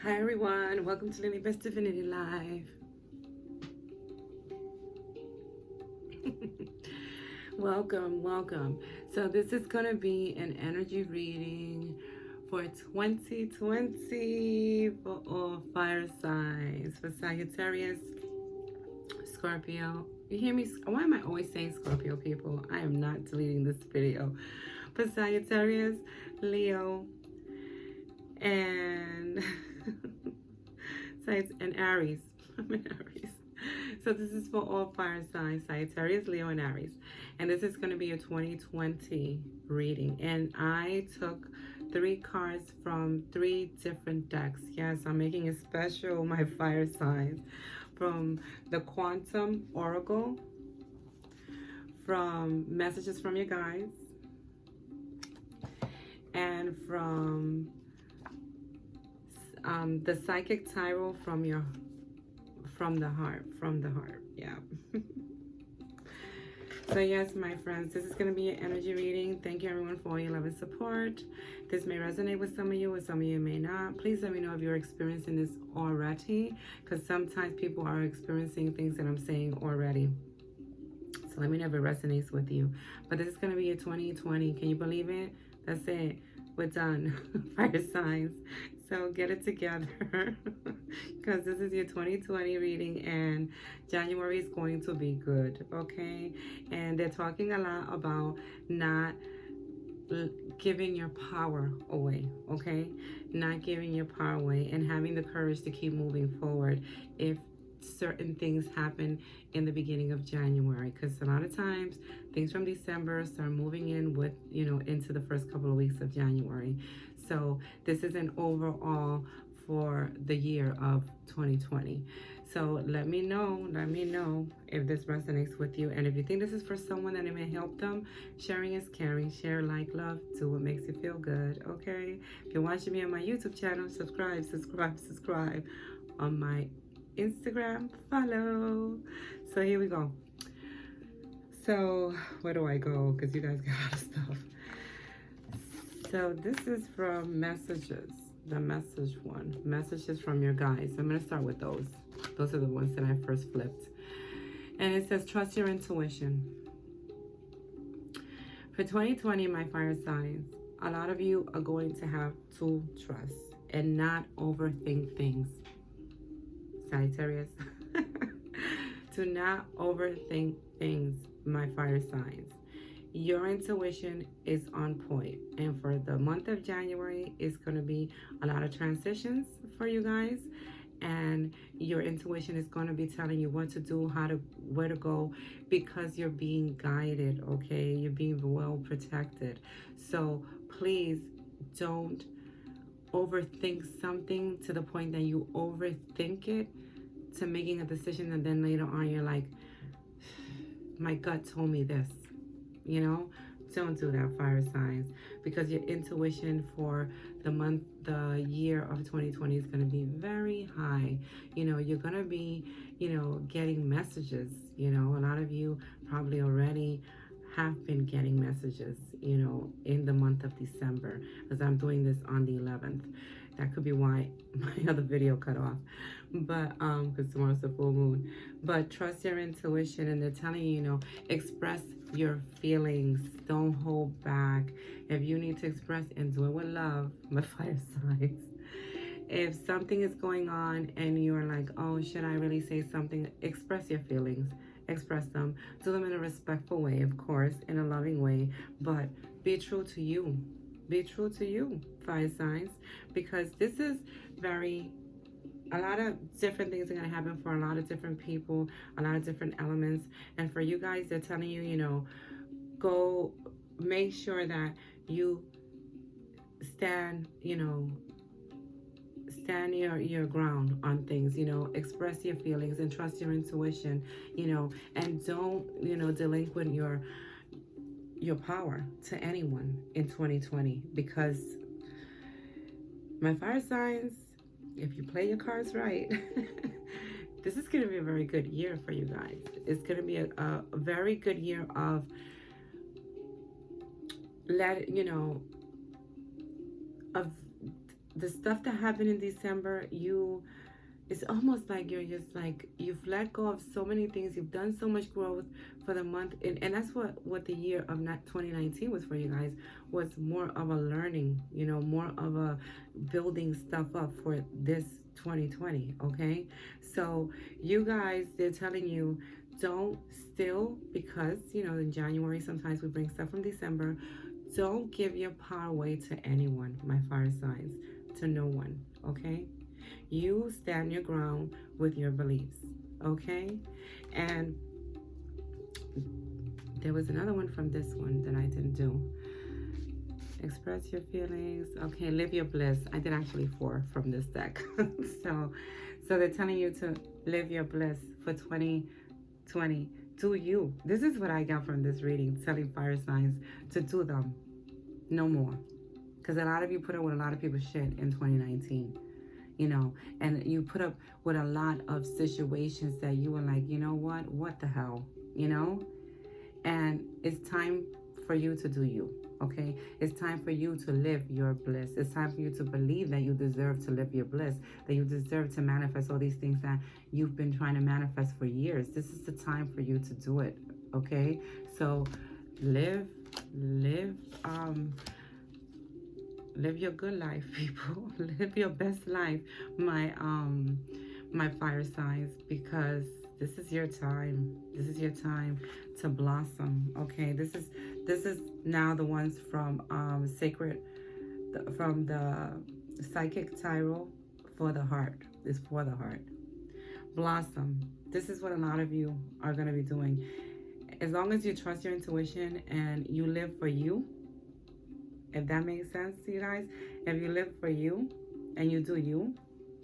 Hi everyone, welcome to LilybetO Divinity Live. welcome. So this is going to be an energy reading for 2020 for all fire signs, for Sagittarius, Scorpio. You hear me? Why am I always saying Scorpio, people? I am not deleting this video. For Sagittarius, Leo, and and Aries. I'm an Aries. So this is for all fire signs, Sagittarius, Leo, and Aries. And this is going to be a 2020 reading. And I took 3 cards from 3 different decks. Yes, I'm making it special, my fire signs. From the Quantum Oracle, from Messages from Your Guides, and from the Psychic Tarot from the heart, yeah. So yes, my friends, this is going to be an energy reading. Thank you everyone for all your love and support. This may resonate with some of you, some of you may not. Please let me know if you're experiencing this already, because sometimes people are experiencing things that I'm saying already. So let me know if it resonates with you. But this is going to be a 2020. Can you believe it? That's it. We're done. Fire signs. So get it together, because this is your 2020 reading, and January is going to be good, okay? And they're talking a lot about not giving your power away, okay? Not giving your power away, and having the courage to keep moving forward if certain things happen in the beginning of January, because a lot of times things from December start moving in with, into the first couple of weeks of January. So this is an overall for the year of 2020. So let me know if this resonates with you, and if you think this is for someone that it may help them. Sharing is caring. Share, like, love, do what makes you feel good, okay? If you're watching me on my YouTube channel, subscribe on my Instagram, follow. So here we go. So where do I go? Because you guys got a lot of stuff. So this is from Messages, the message one. Messages from Your Guides. I'm going to start with those. Those are the ones that I first flipped. And it says, trust your intuition. For 2020, my fire signs, a lot of you are going to have to trust and not overthink things. Sagittarius. Do not overthink things, my fire signs. Your intuition is on point, and for the month of January, it's going to be a lot of transitions for you guys, and your intuition is going to be telling you what to do, where to go, because you're being guided, okay? You're being well protected. So please don't overthink something to the point that you overthink it to making a decision, and then later on you're like, my gut told me this. Don't do that, fire signs, because your intuition for the year of 2020 is going to be very high. You're going to be, getting messages. A lot of you probably already have been getting messages, in the month of December, as I'm doing this on the 11th. That could be why my other video cut off, but because tomorrow's the full moon. But trust your intuition, and they're telling you, express your feelings. Don't hold back. If you need to express, and do it with love, my fire signs. If something is going on and you're like, oh, should I really say something? Express your feelings. Express them. Do them in a respectful way, of course, in a loving way, but be true to you. Be true to you, fire signs, because this is a lot of different things are going to happen for a lot of different people, a lot of different elements. And for you guys, they're telling you, go make sure that you stand, stand your ground on things, express your feelings and trust your intuition, and don't, delinquent your power to anyone in 2020, because my fire signs, if you play your cards right, this is going to be a very good year for you guys. It's going to be a very good year of of the stuff that happened in December, it's almost like you're just like you've let go of so many things. You've done so much growth for the month, and that's what the year of 2019 was for you guys, was more of a learning, more of a building stuff up for this 2020. Okay, so you guys, they're telling you, don't still, because in January sometimes we bring stuff from December. Don't give your power away to anyone, my fire signs, to no one. Okay, you stand your ground with your beliefs. Okay, and there was another one from this one that I didn't do. Express your feelings. Okay, live your bliss. I did actually 4 from this deck. so they're telling you to live your bliss for 2020. Do you. This is what I got from this reading, telling fire signs to do them no more. Because a lot of you put up with a lot of people's shit in 2019. And you put up with a lot of situations that you were like, what the hell, and it's time for you to do you. Okay, it's time for you to live your bliss. It's time for you to believe that you deserve to live your bliss, that you deserve to manifest all these things that you've been trying to manifest for years. This is the time for you to do it. Okay, so live your good life, people. Live your best life, my fire signs, because this is your time. This is your time to blossom. Okay, this is now the ones from from the psychic tarot for the heart. Is for the heart. Blossom. This is what a lot of you are going to be doing. As long as you trust your intuition and you live for you, if that makes sense to you guys, if you live for you and you do you,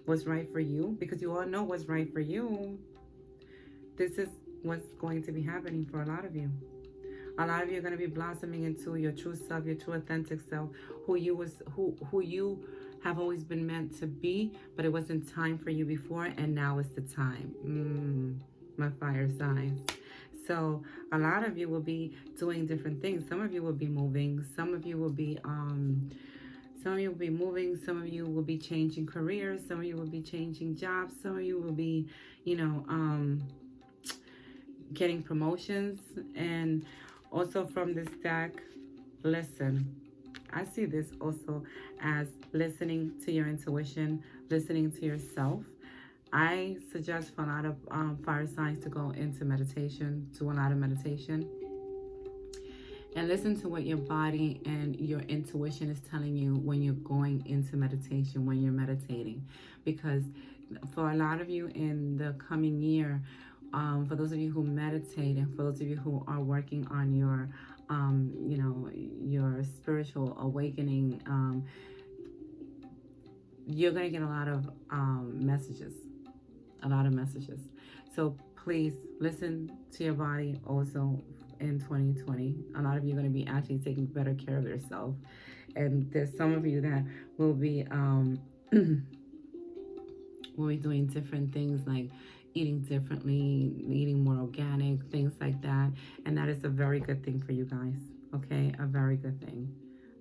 what's right for you, because you all know what's right for you, this is what's going to be happening for a lot of you. A lot of you are going to be blossoming into your true self, your true authentic self, who you have always been meant to be, but it wasn't time for you before, and now is the time. My fire signs. So a lot of you will be doing different things. Some of you will be moving. Some of you will be moving. Some of you will be changing careers. Some of you will be changing jobs. Some of you will be, getting promotions. And also from this deck, listen. I see this also as listening to your intuition, listening to yourself. I suggest for a lot of fire signs to go into meditation, do a lot of meditation, and listen to what your body and your intuition is telling you when you're going into meditation, when you're meditating. Because for a lot of you in the coming year, for those of you who meditate and for those of you who are working on your, your spiritual awakening, you're going to get a lot of messages. So please listen to your body also in 2020. A lot of you are going to be actually taking better care of yourself. And there's some of you that will be doing different things, like eating differently, eating more organic, things like that. And that is a very good thing for you guys. Okay, a very good thing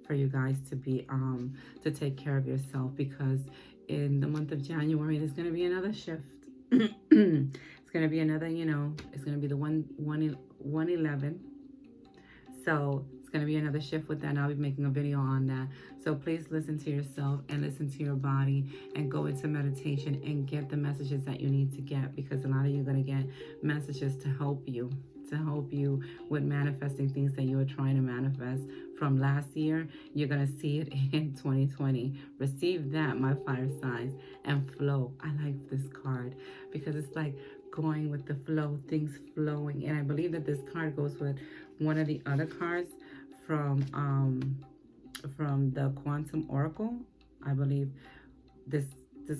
for you guys to be to take care of yourself, because in the month of January there's going to be another shift. It's going to be another, it's going to be the 111. So it's going to be another shift with that, and I'll be making a video on that. So please listen to yourself and listen to your body and go into meditation and get the messages that you need to get, because a lot of you are going to get messages to help you with manifesting things that you were trying to manifest from last year. You're going to see it in 2020. Receive that, my fire signs, and flow. I like this card because it's like going with the flow, things flowing. And I believe that this card goes with one of the other cards from the Quantum Oracle. I believe this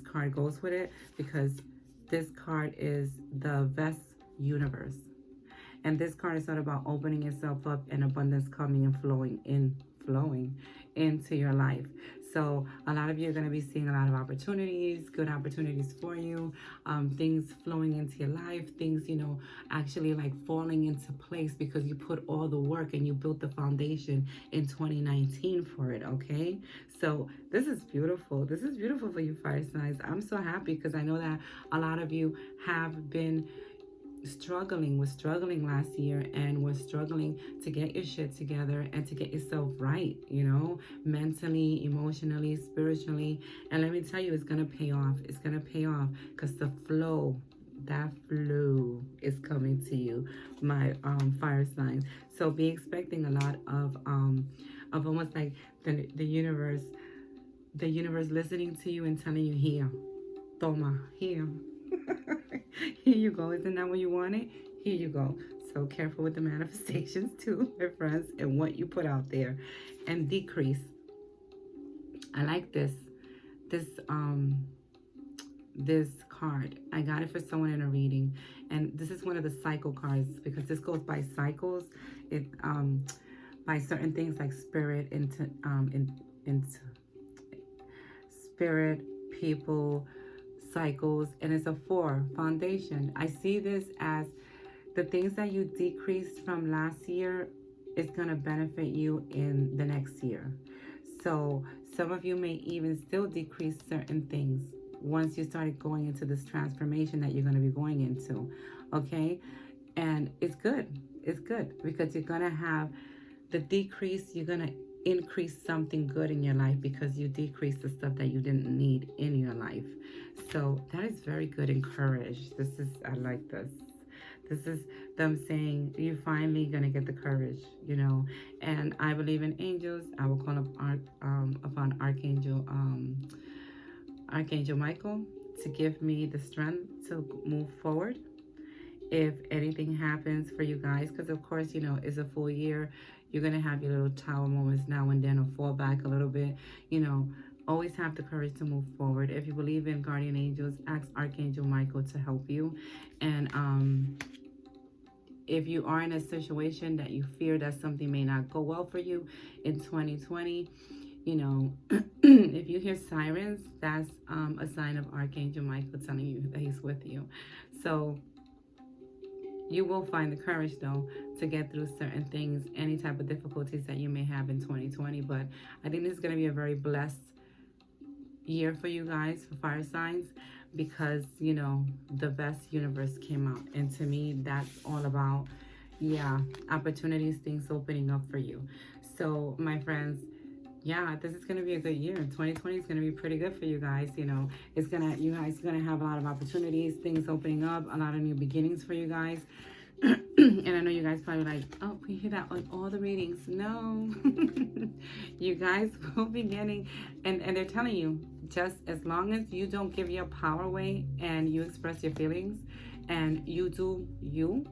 card goes with it, because this card is the Vest Universe. And this card is not about opening yourself up and abundance coming and flowing into your life. So a lot of you are going to be seeing a lot of opportunities, good opportunities for you, things flowing into your life, things, actually like falling into place because you put all the work and you built the foundation in 2019 for it, okay? So this is beautiful. This is beautiful for you, fire signs. I'm so happy because I know that a lot of you have been was struggling last year and was struggling to get your shit together and to get yourself right, mentally, emotionally, spiritually. And let me tell you, it's gonna pay off. It's gonna pay off because that flow is coming to you, my fire signs. So be expecting a lot of almost like the universe listening to you and telling you, here, toma, here. Here you go. Isn't that what you wanted? Here you go. So careful with the manifestations too, my friends, and what you put out there. And decrease. I like this. This card. I got it for someone in a reading. And this is one of the cycle cards because this goes by cycles. It by certain things like spirit, into spirit, people, cycles, and it's a 4 foundation. I see this as the things that you decreased from last year is going to benefit you in the next year. So some of you may even still decrease certain things once you started going into this transformation that you're going to be going into, okay? And it's good because you're going to have the decrease. You're going to increase something good in your life because you decrease the stuff that you didn't need in your life. So that is very good and courage. I like this. This is them saying you're finally gonna get the courage, And I believe in angels. I will call upon Archangel Michael to give me the strength to move forward. If anything happens for you guys, because of course, it's a full year. You're going to have your little tower moments now and then, or fall back a little bit. Always have the courage to move forward. If you believe in guardian angels, ask Archangel Michael to help you. And if you are in a situation that you fear that something may not go well for you in 2020, if you hear sirens, that's a sign of Archangel Michael telling you that he's with you. So you will find the courage, though, to get through certain things, any type of difficulties that you may have in 2020. But I think this is going to be a very blessed year for you guys, for fire signs, because, the best universe came out. And to me, that's all about, opportunities, things opening up for you. So, my friends, this is going to be a good year. 2020 is going to be pretty good for you guys. You guys are going to have a lot of opportunities, things opening up, a lot of new beginnings for you guys. And I know you guys probably like, oh, we hear that on all the readings. No, you guys will be getting, and they're telling you, just as long as you don't give your power away and you express your feelings and you do you,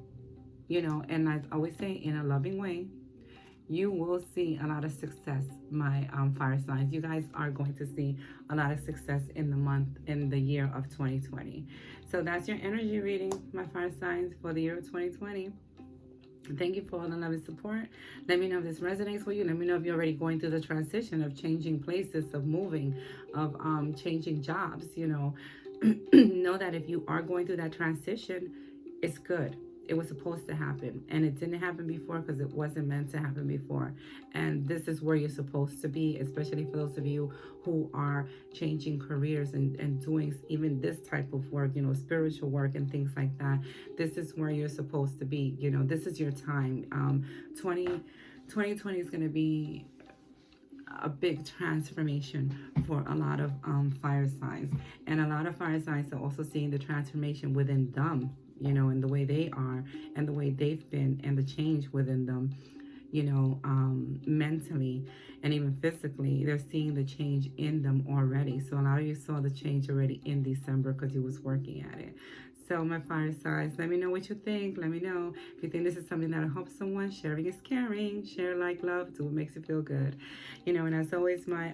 and I always say in a loving way, you will see a lot of success, my fire signs. You guys are going to see a lot of success in the year of 2020. So that's your energy reading, my fire signs, for the year of 2020. Thank you for all the love and support. Let me know if this resonates with you. Let me know if you're already going through the transition of changing places, of moving, of changing jobs. Know that if you are going through that transition, it's good. It was supposed to happen, and it didn't happen before because it wasn't meant to happen before. And this is where you're supposed to be, especially for those of you who are changing careers and doing even this type of work, spiritual work and things like that. This is where you're supposed to be. This is your time. 2020 is going to be a big transformation for a lot of fire signs, and a lot of fire signs are also seeing the transformation within them, and the way they are and the way they've been and the change within them, mentally and even physically. They're seeing the change in them already. So a lot of you saw the change already in December because you was working at it. So my fire signs, let me know what you think. Let me know if you think this is something that'll help someone. Sharing is caring. Share, like, love, do what makes you feel good. And as always, my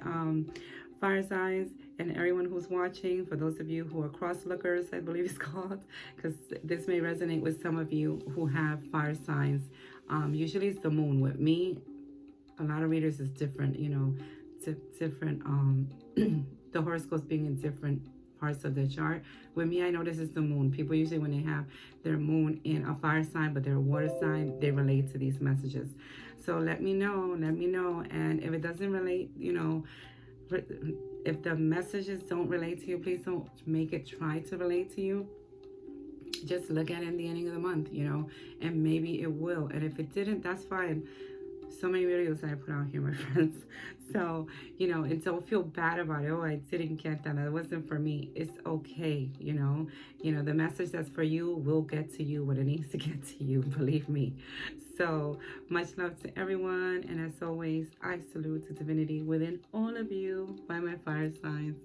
fire signs and everyone who's watching, for those of you who are cross lookers, I believe it's called, because this may resonate with some of you who have fire signs. Usually it's the moon. With me, a lot of readers is different, different the horoscopes being in different parts of the chart. With me, I know this is the moon. People usually, when they have their moon in a fire sign but they're a water sign, they relate to these messages. So let me know, and if it doesn't relate, if the messages don't relate to you, please don't make it try to relate to you. Just look at it in the ending of the month, and maybe it will. And if it didn't, that's fine. So many videos that I put out here, my friends. So, and don't feel bad about it. Oh, I didn't get that. That wasn't for me. It's okay, the message that's for you will get to you what it needs to get to you, believe me. So, much love to everyone. And as always, I salute the divinity within all of you by my fire signs.